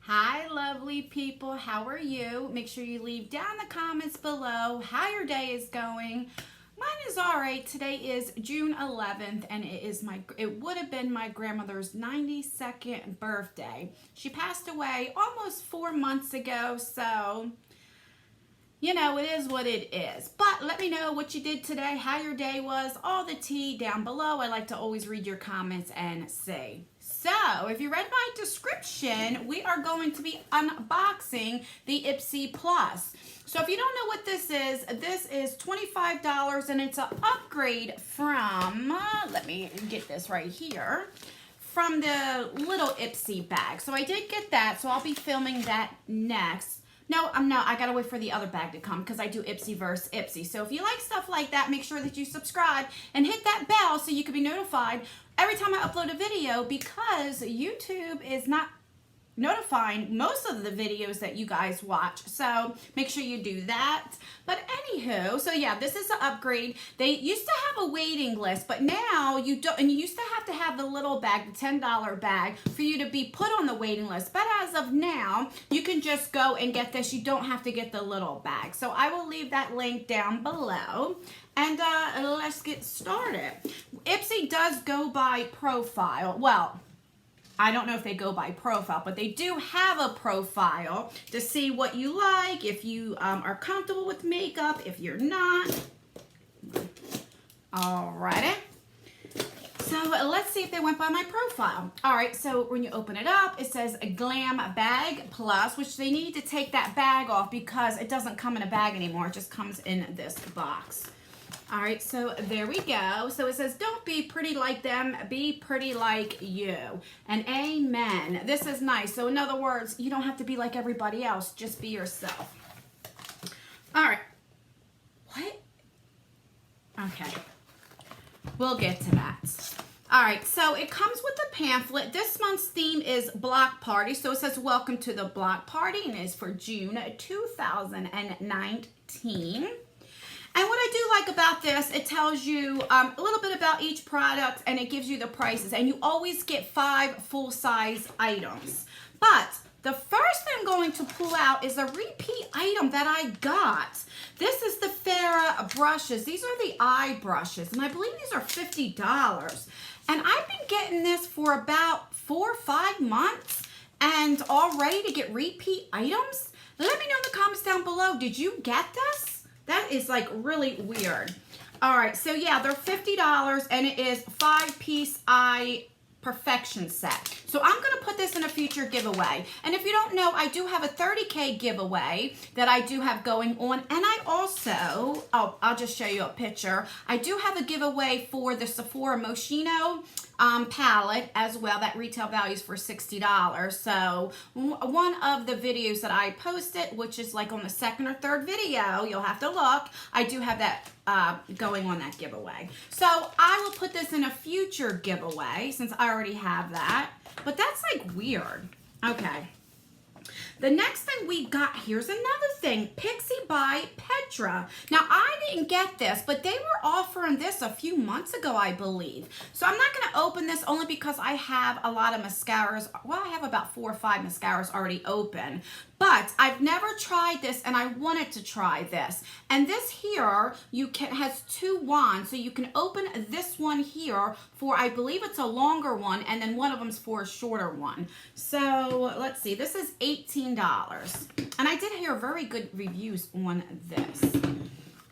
Hi, lovely people. How are you? Make sure you leave down the comments below how your day is going. Mine is all right. Today is June 11th, and it would have been my grandmother's 92nd birthday. She passed away almost 4 months ago, so you know, it is what it is. But let me know what you did today, how your day was, all the tea down below. I like to always read your comments and see. So, if you read my description, we are going to be unboxing the Ipsy Plus. So, if you don't know what this is $25 and it's an upgrade from, let me get this right here, from the little Ipsy bag. So, I did get that, so I'll be filming that next. No, I'm not. I gotta wait for the other bag to come because I do Ipsy versus Ipsy. So if you like stuff like that, make sure that you subscribe and hit that bell so you can be notified every time I upload a video, because YouTube is not notifying most of the videos that you guys watch. So make sure you do that. But anywho, so yeah, this is an upgrade. They used to have a waiting list, but now you don't, and you used to have the little bag, the $10 bag, for you to be put on the waiting list. But as of now, you can just go and get this. You don't have to get the little bag. So I will leave that link down below. And let's get started. Ipsy does go by profile. Well, I don't know if they go by profile, but they do have a profile to see what you like, if you are comfortable with makeup, if you're not. Alrighty. So let's see if they went by my profile. All right, so when you open it up, it says a Glam Bag Plus, which they need to take that bag off because it doesn't come in a bag anymore. It just comes in this box. All right, so there we go. So it says, don't be pretty like them, be pretty like you. And amen. This is nice. So in other words, you don't have to be like everybody else. Just be yourself. All right. What? Okay. We'll get to that. All right, so it comes with a pamphlet. This month's theme is Block Party. So it says, welcome to the Block Party, and it's for June 2019. And what I do like about this, it tells you a little bit about each product, and it gives you the prices. And you always get 5 full-size items. But the first thing I'm going to pull out is a repeat item that I got. This is the Farrah brushes. These are the eye brushes, and I believe these are $50. And I've been getting this for about 4 or 5 months, and all ready to get repeat items. Let me know in the comments down below, did you get this? That is like really weird. All right, so yeah, they're $50 and it is 5-piece eye perfection set. So I'm gonna put this in a future giveaway. And if you don't know, I do have a 30K giveaway that I do have going on. And I also, oh, I'll just show you a picture. I do have a giveaway for the Sephora Moschino palette as well. That retail value is for $60. So one of the videos that I posted, which is like on the 2nd or 3rd video, you'll have to look, I do have that going on that giveaway. So I will put this in a future giveaway since I already have that. But that's like weird. Okay. The next thing we got, here's another thing, Pixie by Petra. Now, I didn't get this, but they were offering this a few months ago, I believe. So I'm not going to open this only because I have a lot of mascaras. Well, I have about 4 or 5 mascaras already open. But I've never tried this, and I wanted to try this. And this here, has 2 wands, so you can open this one here for, I believe it's a longer one, and then one of them's for a shorter one. So let's see, this is $18. And I did hear very good reviews on this.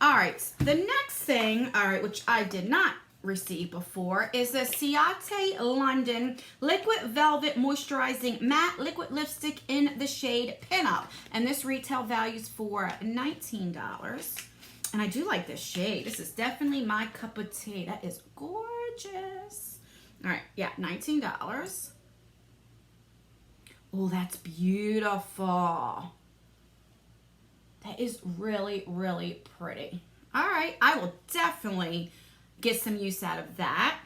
All right, the next thing, all right, which I did not receive before, is the Ciate London Liquid Velvet Moisturizing Matte Liquid Lipstick in the shade Pinup. And this retail values for $19. And I do like this shade. This is definitely my cup of tea. That is gorgeous. All right, yeah, $19. Oh, that's beautiful. That is really, really pretty. All right, I will definitely get some use out of that.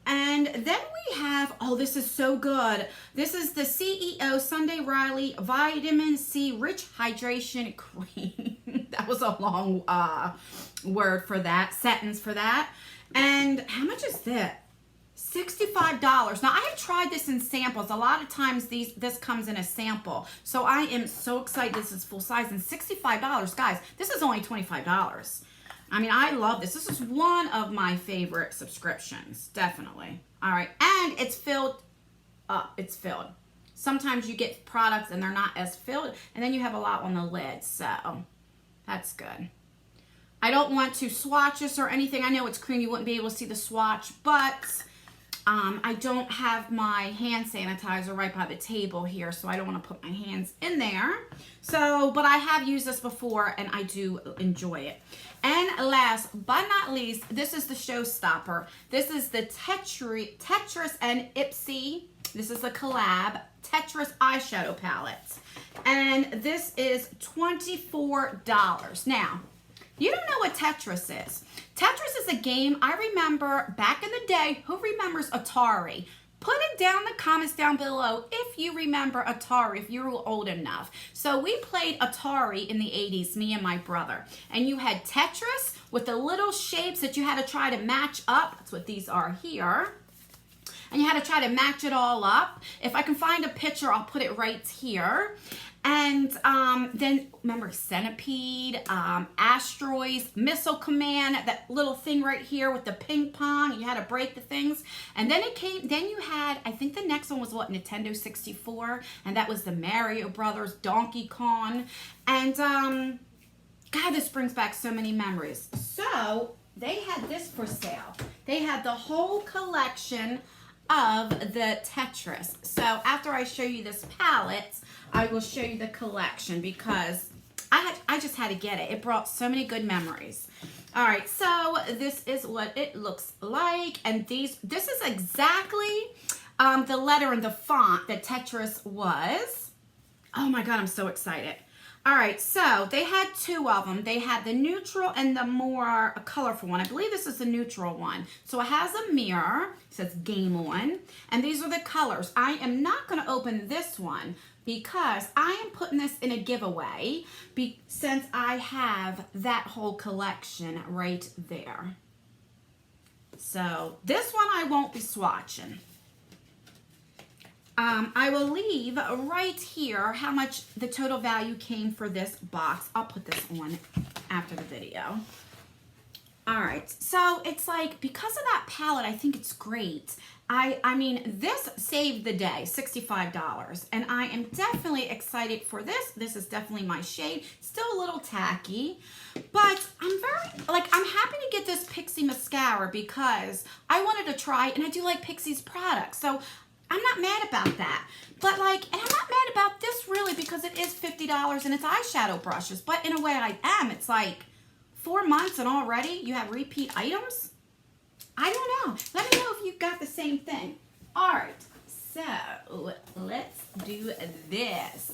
And then we have, oh, this is so good. This is the CEO Sunday Riley Vitamin C Rich Hydration Cream. That was a long sentence for that. And how much is that? $65. Now, I have tried this in samples. A lot of times this comes in a sample. So I am so excited this is full size. And $65, guys, this is only $25. I mean, I love this. This is one of my favorite subscriptions, definitely. All right, and it's filled up. It's filled. Sometimes you get products and they're not as filled, and then you have a lot on the lid, so that's good. I don't want to swatch this or anything. I know it's cream. You wouldn't be able to see the swatch, but I don't have my hand sanitizer right by the table here, so I don't want to put my hands in there. So, but I have used this before, and I do enjoy it. And last but not least, this is the showstopper. This is the Tetris and Ipsy. This is a collab Tetris eyeshadow palette. And this is $24. Now, you don't know what Tetris is. Tetris is a game I remember back in the day. Who remembers Atari? Put it down in the comments down below if you remember Atari, if you're old enough. So we played Atari in the 80s, me and my brother. And you had Tetris with the little shapes that you had to try to match up. That's what these are here. And you had to try to match it all up. If I can find a picture, I'll put it right here. And then remember Centipede, Asteroids, Missile Command, that little thing right here with the ping pong. You had to break the things. And then then you had, I think the next one was what, Nintendo 64? And that was the Mario Brothers, Donkey Kong. And God, this brings back so many memories. So they had this for sale. They had the whole collection of the Tetris. So after I show you this palette, I will show you the collection because I just had to get it. It brought so many good memories. All right, so this is what it looks like, and this is exactly the letter and the font that Tetris was. Oh my God, I'm so excited. All right, so they had two of them. They had the neutral and the more colorful one. I believe this is the neutral one. So it has a mirror. It says Game On. And these are the colors. I am not going to open this one because I am putting this in a giveaway since I have that whole collection right there. So this one I won't be swatching. I will leave right here how much the total value came for this box. I'll put this on after the video. All right, so it's like, because of that palette, I think it's great. I mean, this saved the day, $65, and I am definitely excited for this. This is definitely my shade. Still a little tacky, but I'm happy to get this Pixie mascara because I wanted to try, and I do like Pixie's products, so I'm not mad about that. But and I'm not mad about this really because it is $50 and it's eyeshadow brushes, but in a way I am. It's like 4 months and already you have repeat items? I don't know. Let me know if you've got the same thing. All right, so let's do this.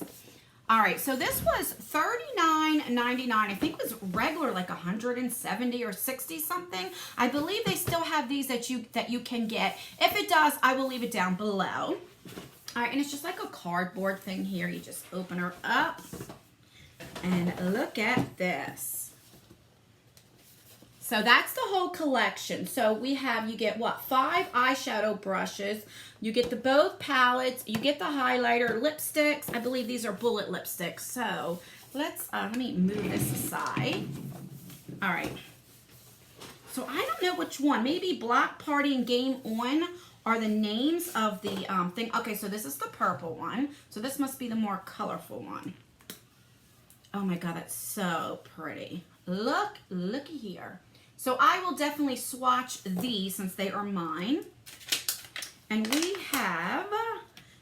All right, so this was $39.99. I think it was regular like $170 or $60 something. I believe they still have these that you can get. If it does, I will leave it down below. All right, and it's just like a cardboard thing here. You just open her up and look at this. So that's the whole collection. So we have, you get what, 5 eyeshadow brushes. You get the both palettes. You get the highlighter, lipsticks. I believe these are bullet lipsticks. So let me move this aside. All right. So I don't know which one. Maybe Block Party and Game On are the names of the thing. Okay, so this is the purple one. So this must be the more colorful one. Oh my God, that's so pretty. Looky here. So I will definitely swatch these since they are mine. And we have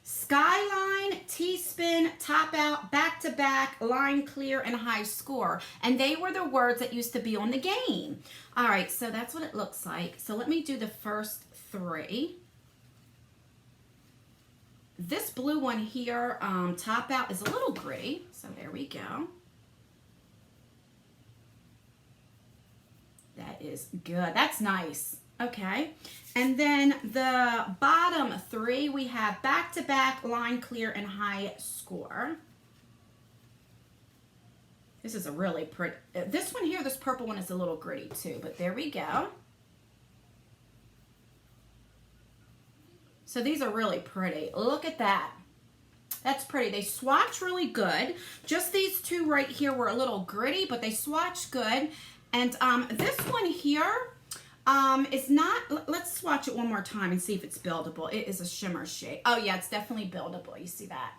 Skyline, T-Spin, Top Out, Back to Back, Line Clear, and High Score. And they were the words that used to be on the game. All right, so that's what it looks like. So let me do the first 3. This blue one here, Top Out, is a little gritty. So there we go. That is good. That's nice. Okay. And then the bottom 3, we have Back to Back, Line Clear, and High Score. This is a really pretty, this one here, this purple one is a little gritty too, but there we go. So these are really pretty. Look at that. That's pretty. They swatch really good. Just these two right here were a little gritty, but they swatch good. And this one here is not, let's swatch it one more time and see if it's buildable. It is a shimmer shade. Oh yeah, it's definitely buildable. You see that?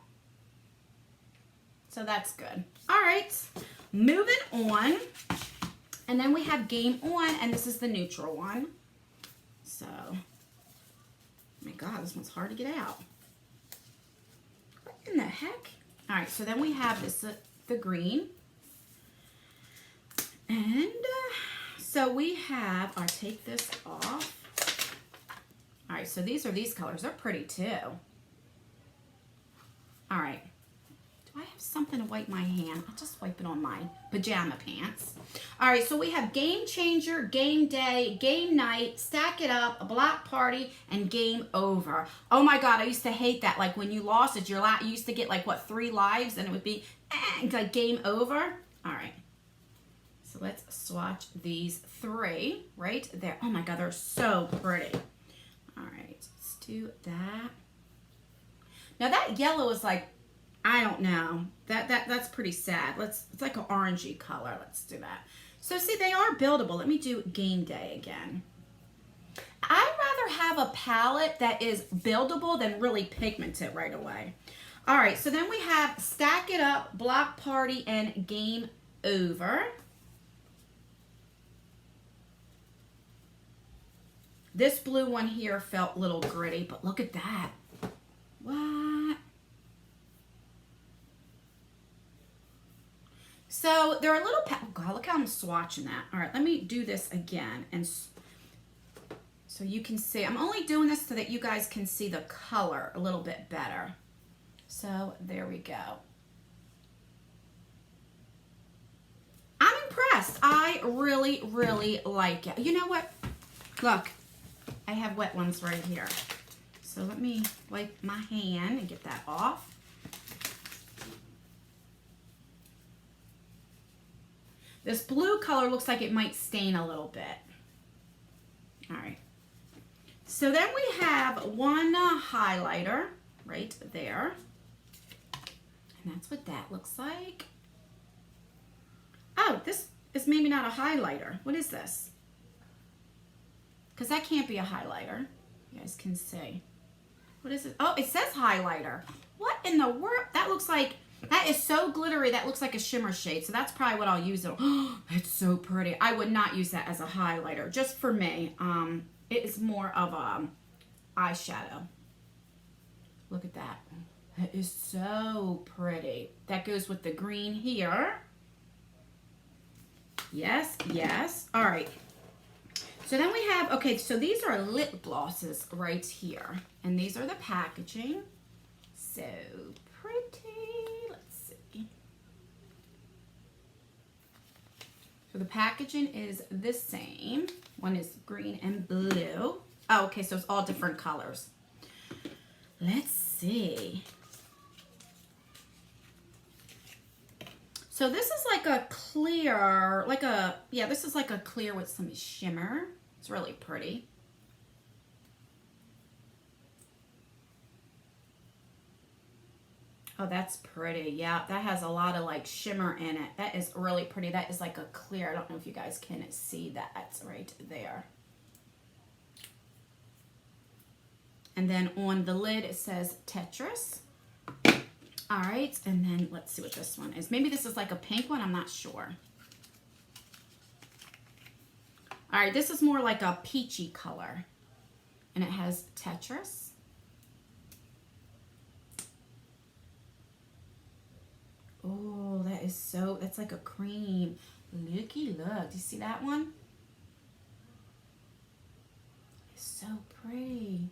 So that's good. All right, moving on. And then we have Game On, and this is the neutral one. So, oh my God, this one's hard to get out. What in the heck? All right, so then we have this, the green. And so we have, I'll take this off. All right, so these are these colors. They're pretty too. All right. Do I have something to wipe my hand? I'll just wipe it on my pajama pants. All right, so we have Game Changer, Game Day, Game Night, Stack It Up, a Block Party, and Game Over. Oh my God, I used to hate that. Like when you lost it, you used to get like, what, 3 lives? And it would be like Game Over. All right. So let's swatch these 3 right there. Oh my God, they're so pretty. All right, let's do that. Now that yellow is like, I don't know. That's pretty sad. It's like an orangey color. Let's do that. So see, they are buildable. Let me do Game Day again. I'd rather have a palette that is buildable than really pigmented right away. All right, so then we have Stack It Up, Block Party, and Game Over. This blue one here felt a little gritty, but look at that. What? So they're a little, oh God, look how I'm swatching that. All right, let me do this again. And so you can see, I'm only doing this so that you guys can see the color a little bit better. So there we go. I'm impressed. I really, really like it. You know what? Look, I have wet ones right here. So let me wipe my hand and get that off. This blue color looks like it might stain a little bit. All right. So then we have one highlighter right there. And that's what that looks like. Oh, this is maybe not a highlighter. What is this? Because that can't be a highlighter. You guys can see. What is it? Oh, it says highlighter. What in the world? That looks like, that is so glittery. That looks like a shimmer shade. So that's probably what I'll use it on. Oh, it's so pretty. I would not use that as a highlighter, just for me. It is more of a eyeshadow. Look at that. That is so pretty. That goes with the green here. Yes, yes. All right. So then we have, okay, so these are lip glosses right here. And these are the packaging. So pretty. Let's see. So the packaging is the same. One is green and blue. Oh, okay, so it's all different colors. Let's see. So this is like a clear, yeah, this is like a clear with some shimmer. It's really pretty. Oh, that's pretty. Yeah, that has a lot of like shimmer in it. That is really pretty. That is like a clear. I don't know if you guys can see that right there. And then on the lid, it says Tetris. All right, and then let's see what this one is. Maybe this is like a pink one. I'm not sure. All right, this is more like a peachy color. And it has Tetris. Oh, that is so, that's like a cream. Looky, look. Do you see that one? It's so pretty.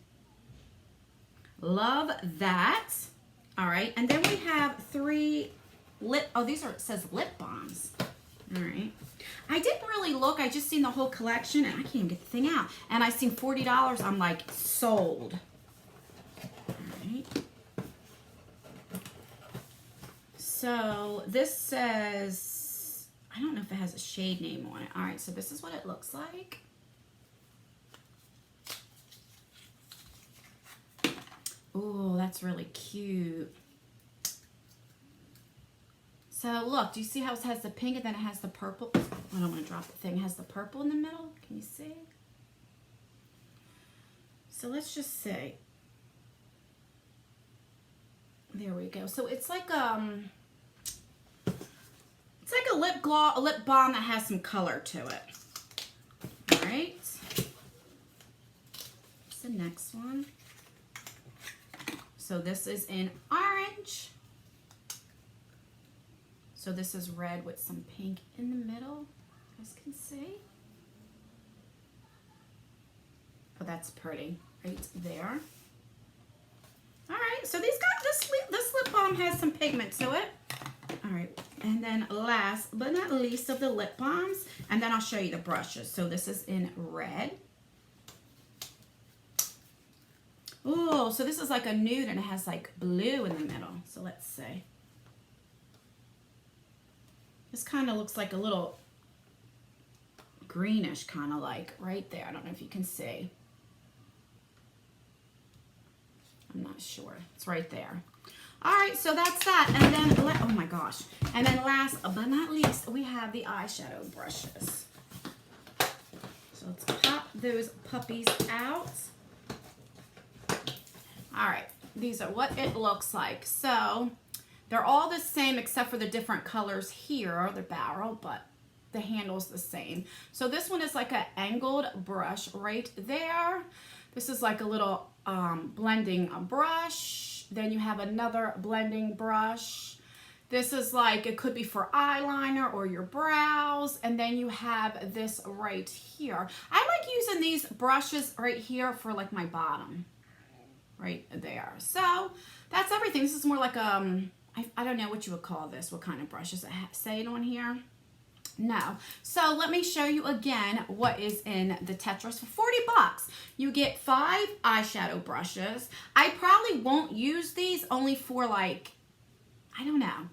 Love that. All right, and then we have 3 lip, oh, these are, it says lip balms. All right. I didn't really look. I just seen the whole collection, and I can't even get the thing out. And I seen $40. I'm like, sold. All right. So this says, I don't know if it has a shade name on it. All right, so this is what it looks like. Oh, that's really cute. So look, do you see how it has the pink and then it has the purple? I don't want to drop the thing. It has the purple in the middle. Can you see? So let's just see. There we go. So it's like a lip gloss, a lip balm that has some color to it. All right. What's the next one? So this is in orange. So this is red with some pink in the middle, you guys can see. Oh, that's pretty, right there. All right, so these got this lip balm has some pigment to it. All right, and then last but not least of the lip balms, and then I'll show you the brushes. So this is in red. Oh, so this is like a nude and it has like blue in the middle. So let's see. This kind of looks like a little greenish kind of like right there. I don't know if you can see. I'm not sure. It's right there. All right, so that's that. And then, oh my gosh. And then last but not least, we have the eyeshadow brushes. So let's pop those puppies out. All right, these are what it looks like. So they're all the same except for the different colors here, the barrel, but the handle's the same. So this one is like an angled brush right there. This is like a little blending brush. Then you have another blending brush. This is like, it could be for eyeliner or your brows. And then you have this right here. I like using these brushes right here for like my bottom. Right there. So that's everything. This is more like I don't know what you would call this. What kind of brush? Does it say it on here? No. So let me show you again what is in the Tetris for 40 bucks. You get 5 eyeshadow brushes. I probably won't use these only for like, I don't know,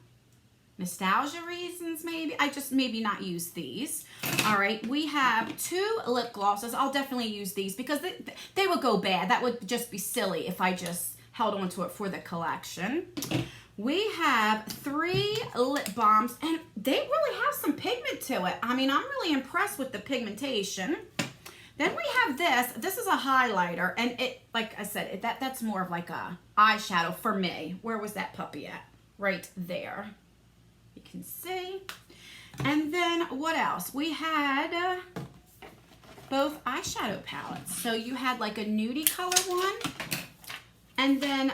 nostalgia reasons maybe. I just maybe not use these. All right. We have 2 lip glosses. I'll definitely use these because they would go bad. That would just be silly if I just held on to it for the collection. We have 3 lip balms, and they really have some pigment to it. I mean, I'm really impressed with the pigmentation. Then we have this. This is a highlighter, and it, like I said, that's more of like a eyeshadow for me. Where was that puppy at? Right there. You can see. And then what else? We had both eyeshadow palettes. So you had like a nudie color one, and then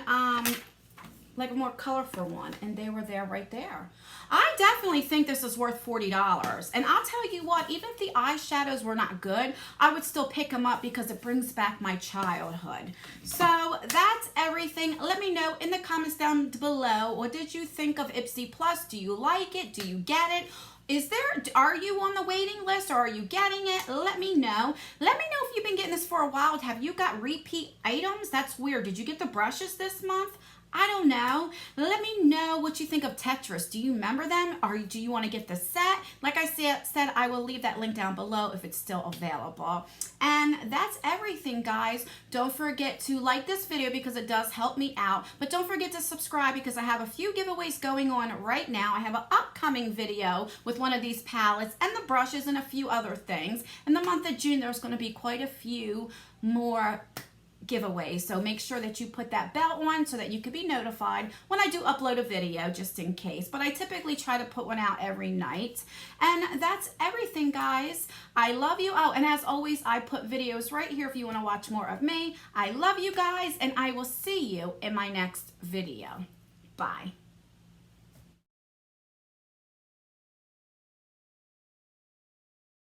like a more colorful one, and they were there right there. I definitely think this is worth $40, and I'll tell you what, even if the eyeshadows were not good, I would still pick them up because it brings back my childhood. So that's everything. Let me know in the comments down below, what did you think of Ipsy Plus? Do you like it? Do you get it? Are you on the waiting list or are you getting it? Let me know. Let me know if you've been getting this for a while. Have you got repeat items? That's weird. Did you get the brushes this month? I don't know. Let me know what you think of Tetris. Do you remember them? Or do you want to get the set? Like I said, I will leave that link down below if it's still available. And that's everything, guys. Don't forget to like this video because it does help me out. But don't forget to subscribe because I have a few giveaways going on right now. I have an upcoming video with one of these palettes and the brushes and a few other things. In the month of June, there's going to be quite a few more giveaways, so make sure that you put that bell on so that you can be notified when I do upload a video, just in case. But I typically try to put one out every night. And that's everything, guys. I love you. Oh, and as always, I put videos right here if you want to watch more of me. I love you guys, and I will see you in my next video. Bye.